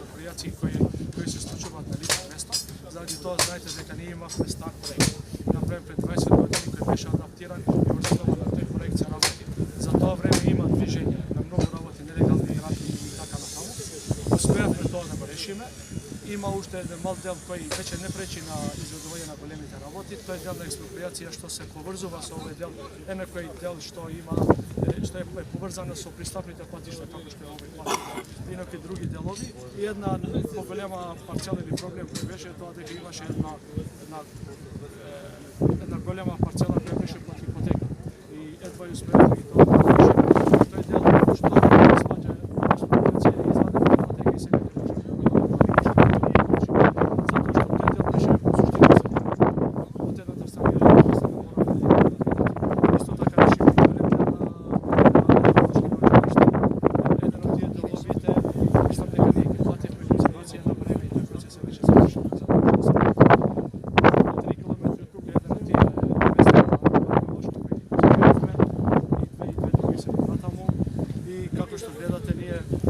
експроприации кои се случуваат на лице место. Заради тоа знаете дека ние имавме стар проект направен пред 20 години кој беше адаптиран и врз основа на тој проект се работи. За тоа време има движење на многу работи, нелегални мигранти и така натаму. Успеавме тоа да го решиме. Има уште еден мал дел кој веќе не пречи на изведување на големите работи. Тој дел на експроприација што се поврзува со овој дел е некој дел што е поврзано со пристапните патишта како што е овој пат и некои други делови. И една поголема парцела или проблем кој беше тоа дека имаше една голема парцела која беше под хипотека. И едва ја успеавме и тоа да решиме. Тој дел што сваѓа експроприација и извадена хипотека и сега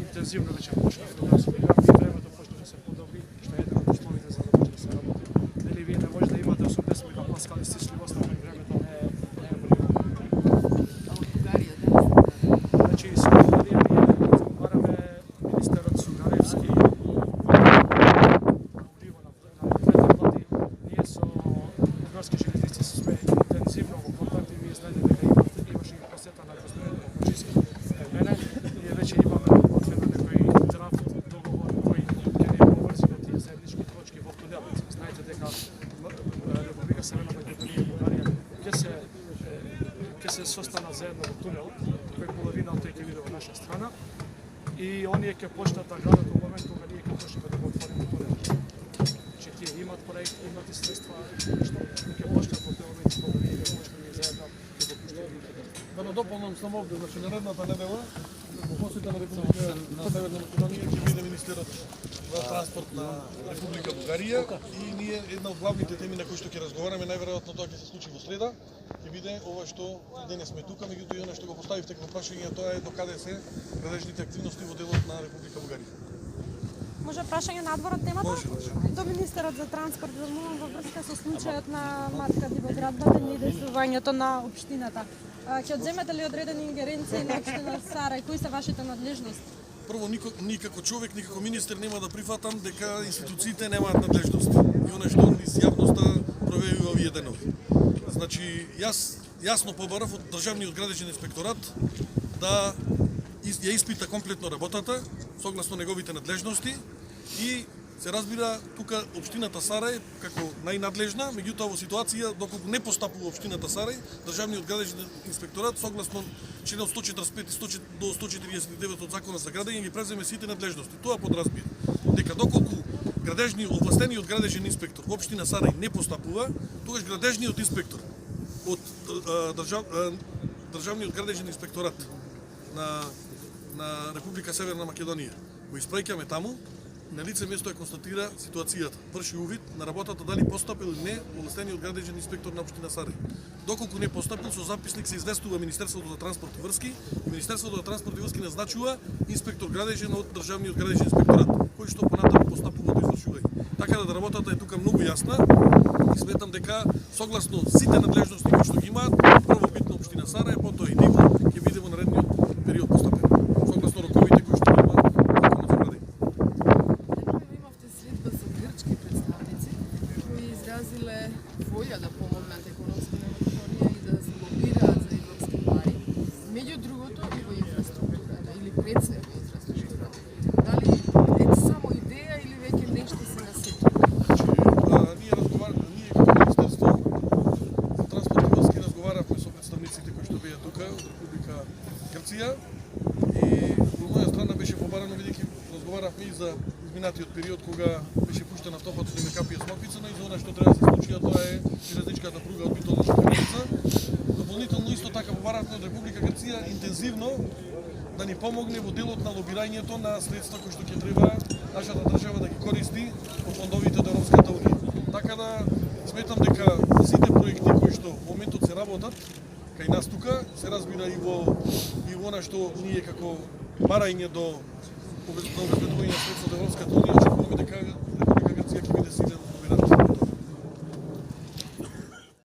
интензивно веќе почнавме да се мигранти и времето почна да се подобри, што е еден од условите за да може да се работи. Дали вие не може да имате 80 мегапаскали стисливост, ако времето не е врливо. А од Бугарија да? Значи, со Бугарија ние разговараме министерот Сугаревски врливо на двете влади. Ние со бугарски железници сме интензивно во контакт и вие знаете дека имаше и посета на господин Кочиски кај мене. Ние веќе имаме Северна Македонија и Бугарија ќе се состанат заедно во тунелот, кој половина од тој ќе биде во наша страна и оние ќе почнат да градат во момент кога ние ќе почнеме да го отвориме тунелот. Че тие имат проект, имат и средства, што ќе почнат во тој момент кога ние ќе почнеме заедно ќе го пуштиме. Да надополнам само овде, значи наредната недела во посета на Република на Северна Македонија ќе биде министерот за транспорт на Република Бугарија и ние една од главните теми на кои што ќе разговараме, најверојатно тоа ќе се случи во среда, ќе биде ова што денес сме тука, меѓутоа и она што го поставивте како прашање, тоа е докаде се градежните активности во делот на Република Бугарија. Може прашање надвор од темата? Може. До министерот за транспорт замолам во врска со случајот на Матка Дивоградбата и действувањето на општината. Ќе одземете ли одредени ингеренции на општина Сарај? Кои се вашите надлежности? Прво, ни како човек, ни како министер нема да прифатам дека институциите немаат надлежности. И она што низ јавноста проверува овие денови. Значи, јас јасно побарав од Државниот градежен инспекторат да ја испита комплетно работата, согласно неговите надлежности и се разбира тука општината Сарај како најнадлежна, меѓутоа во ситуација доколку не постапува општината Сарај, Државниот градежен инспекторат согласно членот 145 до 149 од Законот за градење ги преземе сите надлежности. Тоа подразбира дека доколку овластениот градежен инспектор во општина Сарај не постапува, тогаш градежниот инспектор од Државниот градежен инспекторат на Република Северна Македонија го испраќаме таму. На лице место ја констатира ситуацијата, врши увид на работата дали постапил или не овластениот градежен инспектор на општина Сарај. Доколку не постапил, со записник се известува Министерството за транспорт и врски и Министерството за транспорт и врски назначува инспектор градежен од Државниот градежен инспекторат, кој што понатаму постапува до извршување. Така да работата е тука многу јасна и сметам дека согласно сите надлежности кои што ги имаат, прво битно општина Сарај, потоа и Диво ќе биде во наредниот период постапен. Согласно роковите кои што има Законот за градење. Изразиле волја да помогнат економски на Македонија и да се лобираат за европски пари, меѓу другото и во инфраструктурата или пред се во инфраструктурата. Дали е само идеја или веќе нешто се насетува? Ние како Министерство за транспорт и врски разговаравме со представниците кои што беа тука од Република Грција и во моја страна беше побарано бидејќи разговаравме и за изминатиот период кога беше пуштена автопатот и Мекапија Смоквица, но и за она што треба да се случи, а тоа е железничката пруга од Битола до Шкребица. Дополнително исто така побаравме од Република Грција интензивно да ни помогне во делот на лобирањето на средства кои што ќе треба нашата држава да ги користи од фондовите од Европската унија. Така да сметам дека сите проекти кои што во моментот се работат кај нас тука, се разбира и во она што ние како барање до обезбедување на средства